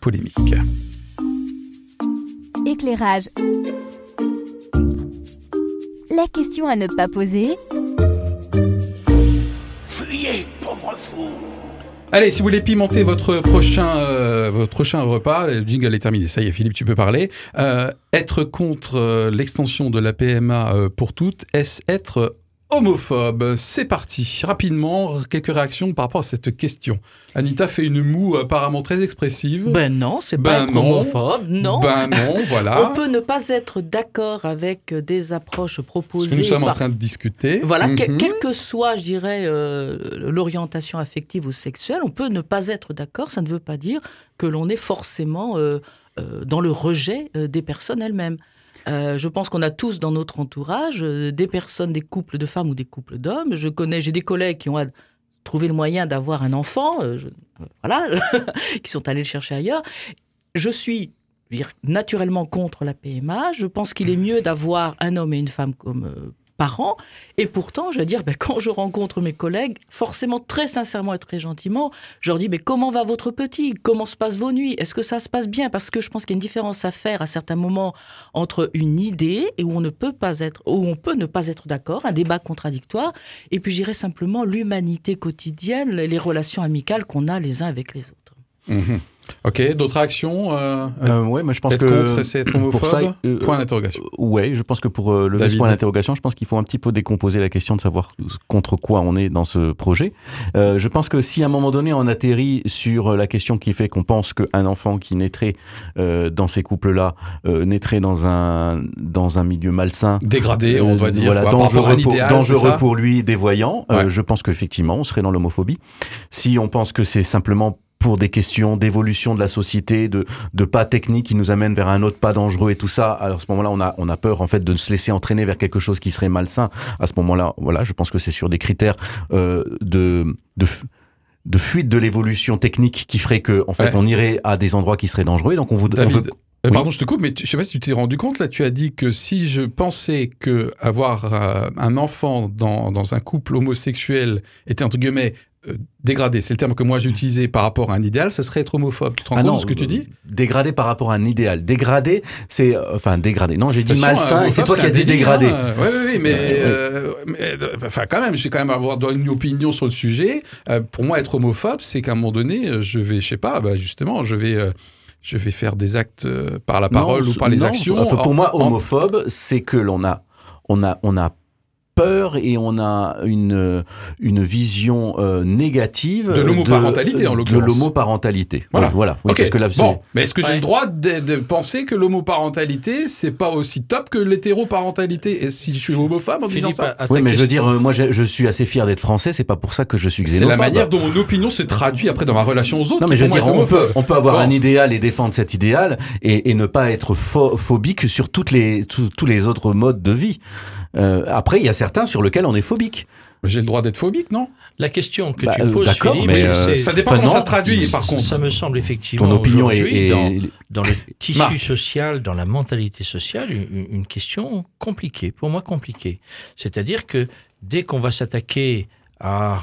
polémique. Éclairage. La question à ne pas poser. Fuyez, pauvre fou! Allez, si vous voulez pimenter votre prochain repas, le jingle est terminé. Ça y est, Philippe, tu peux parler. Être contre l'extension de la PMA pour toutes, est-ce être homophobe? C'est parti. Rapidement, quelques réactions par rapport à cette question. Anita fait une moue apparemment très expressive. Ben non, c'est pas être homophobe, non. Ben non, voilà. On peut ne pas être d'accord avec des approches proposées. Ce que nous sommes en train de discuter. Voilà, quelle que soit, je dirais, l'orientation affective ou sexuelle, on peut ne pas être d'accord. Ça ne veut pas dire que l'on est forcément dans le rejet des personnes elles-mêmes. Je pense qu'on a tous dans notre entourage des personnes, des couples de femmes ou des couples d'hommes. J'ai des collègues qui ont trouvé le moyen d'avoir un enfant, qui sont allés le chercher ailleurs. Je suis naturellement contre la PMA. Je pense qu'il est mieux d'avoir un homme et une femme comme parents. Et pourtant, je veux dire, quand je rencontre mes collègues, forcément, très sincèrement et très gentiment, je leur dis, mais comment va votre petit? Comment se passent vos nuits? Est-ce que ça se passe bien? Parce que je pense qu'il y a une différence à faire à certains moments entre une idée et où on peut ne pas être d'accord, un débat contradictoire, et puis je dirais simplement l'humanité quotidienne, les relations amicales qu'on a les uns avec les autres. Mmh. Ok, d'autres réactions ouais, moi je pense être que contre, c'est être homophobe. Pour ça, point d'interrogation. Ouais, je pense que pour lever ce point d'interrogation, je pense qu'il faut un petit peu décomposer la question de savoir contre quoi on est dans ce projet. Je pense que si à un moment donné on atterrit sur la question qui fait qu'on pense qu'un enfant qui naîtrait dans ces couples-là naîtrait dans un milieu malsain, dégradé, on doit dire, voilà, dangereux pour lui, dévoyant, je pense qu'effectivement on serait dans l'homophobie. Si on pense que c'est simplement pour des questions d'évolution de la société, de pas techniques qui nous amènent vers un autre pas dangereux et tout ça. Alors à ce moment-là, on a peur en fait de se laisser entraîner vers quelque chose qui serait malsain. À ce moment-là, voilà, je pense que c'est sur des critères de fuite de l'évolution technique qui ferait que en fait on irait à des endroits qui seraient dangereux. Et donc on veut pardon, je te coupe, mais je sais pas si tu t'es rendu compte, là, tu as dit que si je pensais que avoir un enfant dans un couple homosexuel était entre guillemets dégradé, c'est le terme que moi j'ai utilisé par rapport à un idéal, ça serait être homophobe. Tu te rends compte de ce que tu dis? Dégradé par rapport à un idéal. Dégradé, c'est... dégradé. Non, j'ai dit malsain et c'est toi qui as dit dégradé. Oui, mais quand même, je vais quand même avoir une opinion sur le sujet. Pour moi, être homophobe, c'est qu'à un moment donné, je vais, je sais pas, justement, je vais faire des actes par la parole ou par les actions. Pour moi, homophobe, c'est que l'on a peur et on a une vision négative de l'homoparentalité en l'occurrence. De l'homoparentalité. Voilà. Oui, okay. Parce que là, bon, mais est-ce que j'ai le droit de penser que l'homoparentalité c'est pas aussi top que l'hétéroparentalité? Et si je suis homophobe en disant ça? Oui, mais je veux dire, moi je suis assez fier d'être français, c'est pas pour ça que je suis xénophobe. C'est la manière dont mon opinion se traduit après dans ma relation aux autres. Non, mais je veux dire, on peut avoir un idéal et défendre cet idéal et ne pas être phobique sur tous les autres modes de vie. Après, il y a certains sur lesquels on est phobique. J'ai le droit d'être phobique, non? La question que tu poses, Philippe, mais ça dépend comment ça se traduit, par contre. Ça me semble effectivement, ton opinion aujourd'hui, dans le tissu social, dans la mentalité sociale, une question compliquée, pour moi compliquée. C'est-à-dire que dès qu'on va s'attaquer à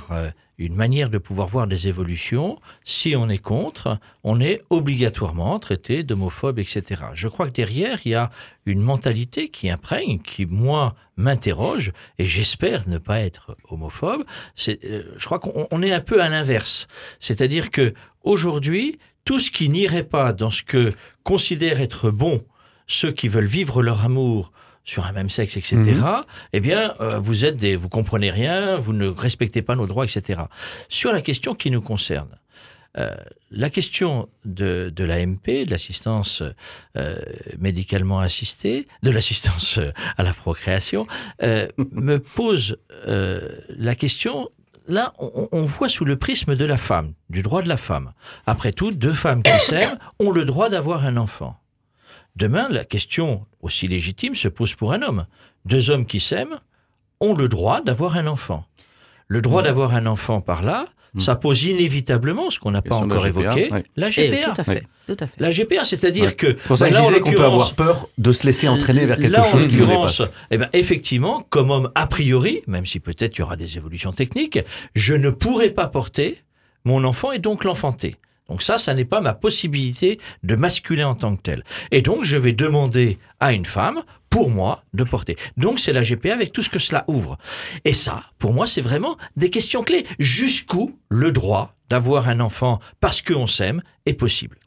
une manière de pouvoir voir des évolutions, si on est contre, on est obligatoirement traité d'homophobe, etc. Je crois que derrière, il y a une mentalité qui imprègne, qui, moi, m'interroge, et j'espère ne pas être homophobe. Je crois qu'on est un peu à l'inverse. C'est-à-dire que aujourd'hui, tout ce qui n'irait pas dans ce que considèrent être bon ceux qui veulent vivre leur amour sur un même sexe, etc., eh bien, vous comprenez rien, vous ne respectez pas nos droits, etc. Sur la question qui nous concerne, la question de l'AMP, de l'assistance médicalement assistée, de l'assistance à la procréation, me pose la question. Là, on voit sous le prisme de la femme, du droit de la femme. Après tout, deux femmes qui s'aiment ont le droit d'avoir un enfant. Demain, la question aussi légitime se pose pour un homme. Deux hommes qui s'aiment ont le droit d'avoir un enfant. Le droit d'avoir un enfant par là, ça pose inévitablement, ce qu'on n'a pas encore évoqué, la GPA. Tout à fait. La GPA, c'est-à-dire que... C'est pour ça que je disais qu'on peut avoir peur de se laisser entraîner vers quelque chose qui nous dépasse. Effectivement, comme homme a priori, même si peut-être il y aura des évolutions techniques, je ne pourrai pas porter mon enfant et donc l'enfanter. Donc ça n'est pas ma possibilité de masculin en tant que tel. Et donc, je vais demander à une femme, pour moi, de porter. Donc, c'est la GPA avec tout ce que cela ouvre. Et ça, pour moi, c'est vraiment des questions clés. Jusqu'où le droit d'avoir un enfant parce qu'on s'aime est possible.